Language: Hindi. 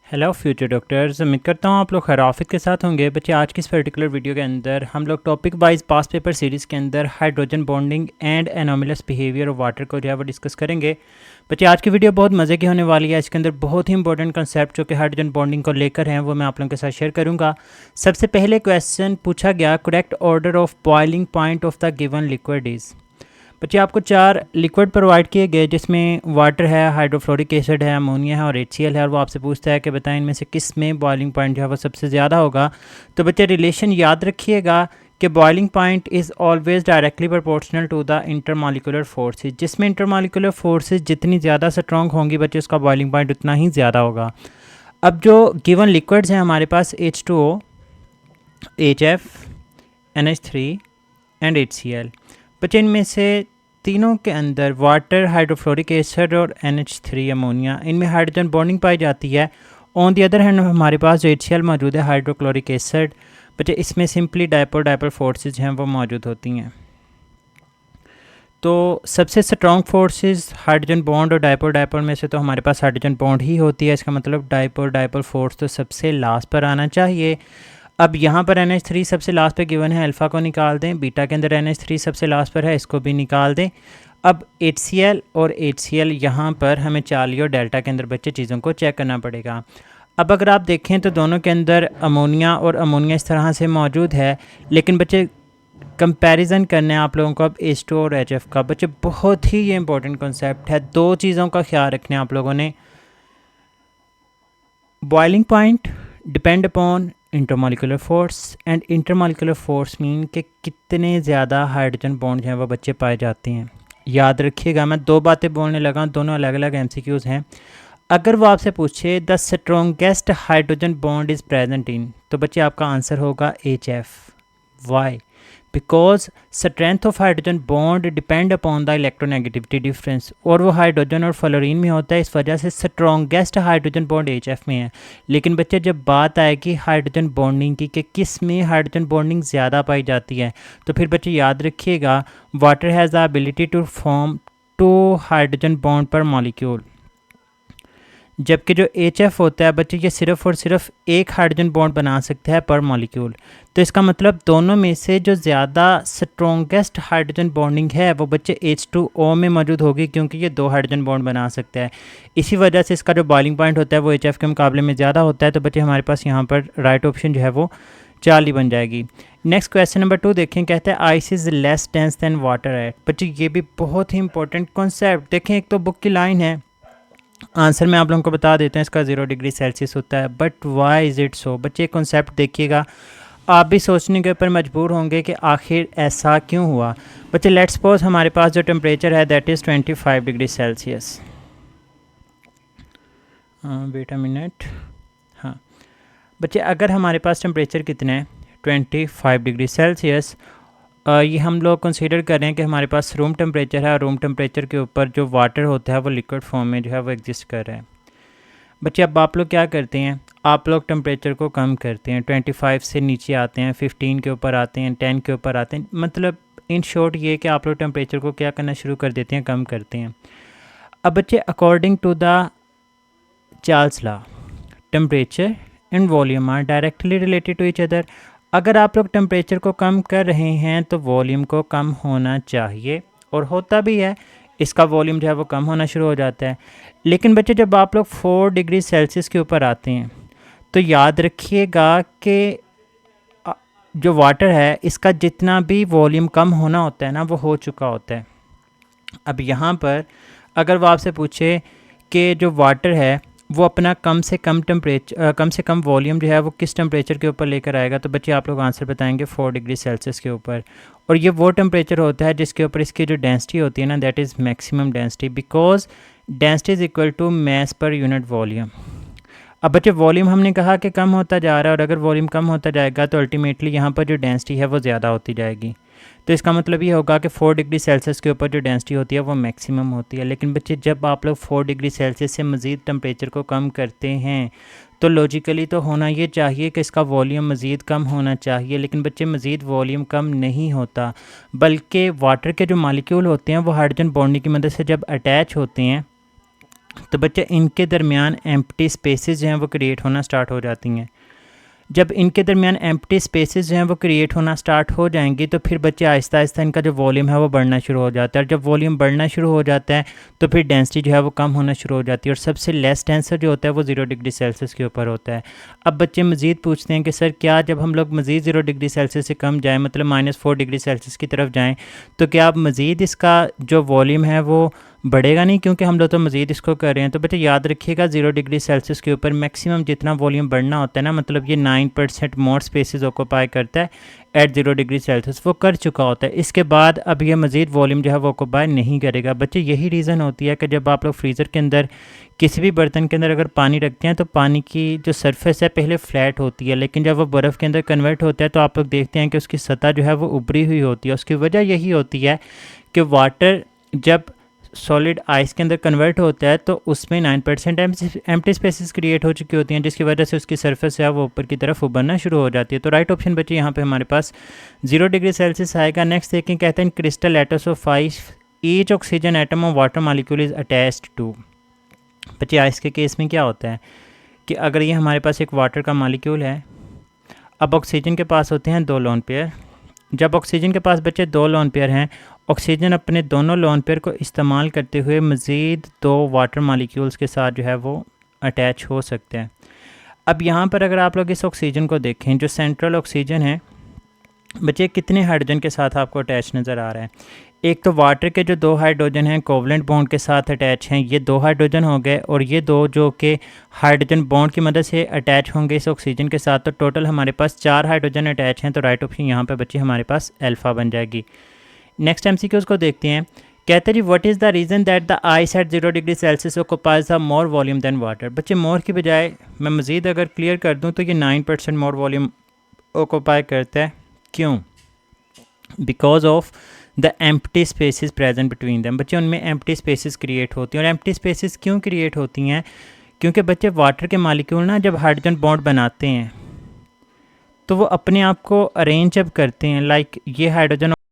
हेलो फ्यूचर डॉक्टर्स, उम्मीद करता हूँ आप लोग खैराफियत के साथ होंगे। बच्चे आज की इस पर्टिकुलर वीडियो के अंदर हम लोग टॉपिक वाइज पास पेपर सीरीज़ के अंदर hydrogen bonding and anomalous behaviour of water को जो है वो डिस्कस करेंगे। बच्चे आज की वीडियो बहुत मज़े की होने वाली है। इसके अंदर बहुत ही इंपॉर्टेंट कंसेप्ट जो कि हाइड्रोजन बॉन्डिंग को लेकर हैं वो मैं आप लोगों के साथ शेयर करूँगा। सबसे पहले क्वेश्चन पूछा गया, correct order of boiling point of the given liquid is. बच्चे आपको 4 लिक्विड प्रोवाइड किए गए जिसमें वाटर है, हाइड्रोफ्लोरिक एसिड है, अमोनिया है और HCl है। और वो आपसे पूछता है कि बताएं इनमें से किस में बॉइलिंग पॉइंट जो है वो सबसे ज़्यादा होगा। तो बच्चे रिलेशन याद रखिएगा कि boiling point is always directly proportional to the intermolecular forces. जिसमें इंटरमॉलिक्यूलर फोर्सेज जितनी ज़्यादा स्ट्रॉन्ग होंगी बच्चे उसका बॉइलिंग पॉइंट उतना ही ज़्यादा होगा। अब जो गिवन लिक्विड्स हैं हमारे पास H2O, HF, NH3 and HCl। बच्चे इनमें से तीनों के अंदर वाटर, हाइड्रोफ्लोरिक एसिड और NH3 अमोनिया, इनमें हाइड्रोजन बॉन्डिंग पाई जाती है। ऑन दी अदर हैंड हमारे पास जो HCl मौजूद है, हाइड्रोक्लोरिक एसिड, बच्चे इसमें सिंपली डायपोल फोर्सेज हैं वो मौजूद होती हैं। तो सबसे स्ट्रॉन्ग फोर्सेस हाइड्रोजन बॉन्ड और डायपोल में से तो हमारे पास हाइड्रोजन बॉन्ड ही होती है। इसका मतलब डायपोल फोर्स तो सबसे लास्ट पर आना चाहिए। अब यहाँ पर NH3 सबसे लास्ट पे गिवन है, अल्फ़ा को निकाल दें। बीटा के अंदर NH3 सबसे लास्ट पर है, इसको भी निकाल दें। अब HCl और HCl यहाँ पर हमें चार्ली और डेल्टा के अंदर बच्चे चीज़ों को चेक करना पड़ेगा। अब अगर आप देखें तो दोनों के अंदर अमोनिया और अमोनिया इस तरह से मौजूद है, लेकिन बच्चे कंपैरिजन करने हैं आप लोगों को अब H2 और HF का। बच्चे बहुत ही ये इंपॉर्टेंट कॉन्सेप्ट है, दो चीज़ों का ख्याल रखना है आप लोगों ने। Boiling point depend upon intermolecular force and intermolecular force mean के कितने ज़्यादा हाइड्रोजन बॉन्ड हैं वो बच्चे पाए जाते हैं। याद रखिएगा, मैं दो बातें बोलने लगा, दोनों अलग अलग MCQs हैं। अगर वो आपसे पूछे the strongest hydrogen bond is present in, तो बच्चे आपका आंसर होगा HF। Why? Because strength of hydrogen bond depend upon the electronegativity difference, और वो हाइड्रोजन और फ्लोरीन में होता है, इस वजह से स्ट्रॉन्गेस्ट हाइड्रोजन बॉन्ड HF में है। लेकिन बच्चे जब बात आएगी हाइड्रोजन बॉन्डिंग की कि किस में हाइड्रोजन बॉन्डिंग ज़्यादा पाई जाती है, तो फिर बच्चे याद रखिएगा water has the ability to form 2 hydrogen bond per molecule, जबकि जो HF होता है बच्चे ये सिर्फ और सिर्फ एक हाइड्रोजन बॉन्ड बना सकता है पर मॉलिक्यूल। तो इसका मतलब दोनों में से जो ज़्यादा स्ट्रॉन्गेस्ट हाइड्रोजन बॉन्डिंग है वो बच्चे H2O में मौजूद होगी, क्योंकि ये 2 हाइड्रोजन बॉन्ड बना सकता है। इसी वजह से इसका जो बॉइलिंग पॉइंट होता है वो HF के मुकाबले में ज़्यादा होता है। तो बच्चे हमारे पास यहाँ पर राइट ऑप्शन जो है वो चार्ली बन जाएगी। नेक्स्ट क्वेश्चन नंबर 2 देखें, कहते हैं ice is less dense than water at. बच्चे ये भी बहुत ही इंपॉर्टेंट कॉन्सेप्ट। देखें, एक तो बुक की लाइन है, आंसर मैं आप लोगों को बता देते हैं, इसका 0 डिग्री सेल्सियस होता है। But why is it so? बच्चे कॉन्सेप्ट देखिएगा, आप भी सोचने के ऊपर मजबूर होंगे कि आखिर ऐसा क्यों हुआ। बच्चे लेट्स सपोज हमारे पास जो टेम्परेचर है that is 25 degree Celsius. Wait a minute. हाँ बच्चे, अगर हमारे पास टेम्परेचर कितना है 25 डिग्री सेल्सियस, ये हम लोग कंसीडर करें कि हमारे पास रूम टेम्परेचर है और रूम टेम्परेचर के ऊपर जो वाटर होता है वो लिक्विड फॉर्म में जो है वो एग्जिस्ट कर रहा है। बच्चे अब आप लोग क्या करते हैं, आप लोग टेम्परेचर को कम करते हैं, 25 से नीचे आते हैं, 15 के ऊपर आते हैं, 10 के ऊपर आते हैं। मतलब इन शॉर्ट ये कि आप लोग टेम्परेचर को क्या करना शुरू कर देते हैं, कम करते हैं। अब बच्चे according to the Charles law, temperature and volume are directly related to each other. अगर आप लोग टेम्परेचर को कम कर रहे हैं तो वॉल्यूम को कम होना चाहिए, और होता भी है, इसका वॉल्यूम जो है वो कम होना शुरू हो जाता है। लेकिन बच्चे जब आप लोग 4 डिग्री सेल्सियस के ऊपर आते हैं तो याद रखिएगा कि जो वाटर है इसका जितना भी वॉल्यूम कम होना होता है ना वो हो चुका होता है। अब यहाँ पर अगर वो आपसे पूछे कि जो वाटर है वो अपना कम से कम वॉल्यूम जो है वो किस टेम्परेचर के ऊपर लेकर आएगा, तो बच्चे आप लोग आंसर बताएंगे 4 डिग्री सेल्सियस के ऊपर। और ये वो टेम्परेचर होता है जिसके ऊपर इसकी जो डेंसिटी होती है ना that is maximum density, because density is equal to mass per unit volume. अब बच्चे वॉल्यूम हमने कहा कि कम होता जा रहा है, और अगर वॉल्यूम कम होता जाएगा तो अल्टीमेटली यहाँ पर जो डेंसिटी है वो ज़्यादा होती जाएगी। तो इसका मतलब ये होगा कि 4 डिग्री सेल्सियस के ऊपर जो डेंसिटी होती है वो मैक्सिमम होती है। लेकिन बच्चे जब आप लोग 4 डिग्री सेल्सियस से मज़ीद टेम्परेचर को कम करते हैं तो लॉजिकली तो होना ये चाहिए कि इसका वॉल्यूम मज़ीद कम होना चाहिए। लेकिन बच्चे मज़ीद वॉल्यूम कम नहीं होता, बल्कि वाटर के जो मॉलिक्यूल होते हैं वो हाइड्रोजन बॉन्डिंग की मदद से जब अटैच होते हैं तो बच्चे इनके दरमियान एम्प्टी स्पेसेस जो हैं वो क्रिएट होना स्टार्ट हो जाती हैं। जब इनके दरमियान एम्प्टी स्पेसेस जो हैं वो क्रिएट होना स्टार्ट हो जाएंगी तो फिर बच्चे आहिस्ता आहिस्ता इनका जो वॉल्यूम है वो बढ़ना शुरू हो जाता है, और जब वॉल्यूम बढ़ना शुरू हो जाता है तो फिर डेंसिटी जो है वो कम होना शुरू हो जाती है, और सबसे लेस टेंसर जो होता है वो 0 डिग्री सेल्सियस के ऊपर होता है। अब बच्चे मज़ीद पूछते हैं कि सर क्या जब हम लोग मज़ीद 0 डिग्री सेल्सियस से कम जाएँ, मतलब -4 डिग्री सेल्सियस की तरफ जाएँ, तो क्या अब मज़ीद इसका जो वॉल्यूम है वो बढ़ेगा नहीं, क्योंकि हम लोग तो मज़ीद इसको कर रहे हैं। तो बच्चे याद रखिएगा 0 डिग्री सेल्सियस के ऊपर मैक्सिमम जितना वॉल्यूम बढ़ना होता है ना, मतलब ये 9% मोर स्पेसेस ऑक्यूपाई करता है एट 0 डिग्री सेल्सियस, वो कर चुका होता है। इसके बाद अब ये मज़ीद वॉल्यूम जो है वो ऑक्यूपाई नहीं करेगा। बच्चे यही रीज़न होती है कि जब आप लोग फ्रीज़र के अंदर किसी भी बर्तन के अंदर अगर पानी रखते हैं तो पानी की जो सरफेस है पहले फ्लैट होती है, लेकिन जब वो बर्फ़ के अंदर कन्वर्ट होता है तो आप लोग देखते हैं कि उसकी सतह जो है वो उभरी हुई होती है। उसकी वजह यही होती है कि वाटर जब सॉलिड आइस के अंदर कन्वर्ट होता है तो उसमें 9% एम्प्टी स्पेसेस क्रिएट हो चुकी होती हैं, जिसकी वजह से उसकी सरफेस है वो ऊपर की तरफ उभरना शुरू हो जाती है। तो राइट ऑप्शन बच्चे यहाँ पे हमारे पास 0 डिग्री सेल्सियस आएगा। नेक्स्ट देखें, कहते हैं crystal atoms of 5 each oxygen atom of water molecule is attached to. बच्चे आइस के केस में क्या होता है कि अगर ये हमारे पास एक वाटर का मॉलिक्यूल है, अब ऑक्सीजन के पास होते हैं 2 लोन पेयर। जब ऑक्सीजन के पास बच्चे 2 लोन पेयर हैं, ऑक्सीजन अपने दोनों लोन पेयर को इस्तेमाल करते हुए मज़ीद 2 वाटर मॉलिक्यूल्स के साथ जो है वो अटैच हो सकते हैं। अब यहाँ पर अगर आप लोग इस ऑक्सीजन को देखें, जो सेंट्रल ऑक्सीजन है बच्चे, कितने हाइड्रोजन के साथ आपको अटैच नज़र आ रहा है? एक तो वाटर के जो 2 हाइड्रोजन हैं कोवलेंट बॉन्ड के साथ अटैच हैं, ये 2 हाइड्रोजन हो गए, और ये 2 जो कि हाइड्रोजन बॉन्ड की मदद से अटैच होंगे इस ऑक्सीजन के साथ, तो टोटल हमारे पास 4 हाइड्रोजन अटैच हैं। तो राइट ऑप्शन यहाँ पे बच्चे हमारे पास अल्फ़ा बन जाएगी। नेक्स्ट MCQ को देखते हैं। कहते हैं जी what is the reason that the ice at 0 degree Celsius occupies the more volume than water. बच्चे मोर की बजाय मैं मज़ीद अगर क्लियर कर दूँ तो ये 9% मोर वॉल्यूम ऑक्यूपाई करता है। क्यों? Because of the empty spaces present between them. बच्चे उनमें एम्प्टी स्पेसिस क्रिएट होती हैं, और एम्प्टी स्पेसिस क्यों क्रिएट होती हैं? क्योंकि बच्चे वाटर के मॉलिक्यूल ना जब हाइड्रोजन बॉन्ड बनाते हैं तो वो अपने आप को अरेंज जब करते हैं, लाइक ये हाइड्रोजन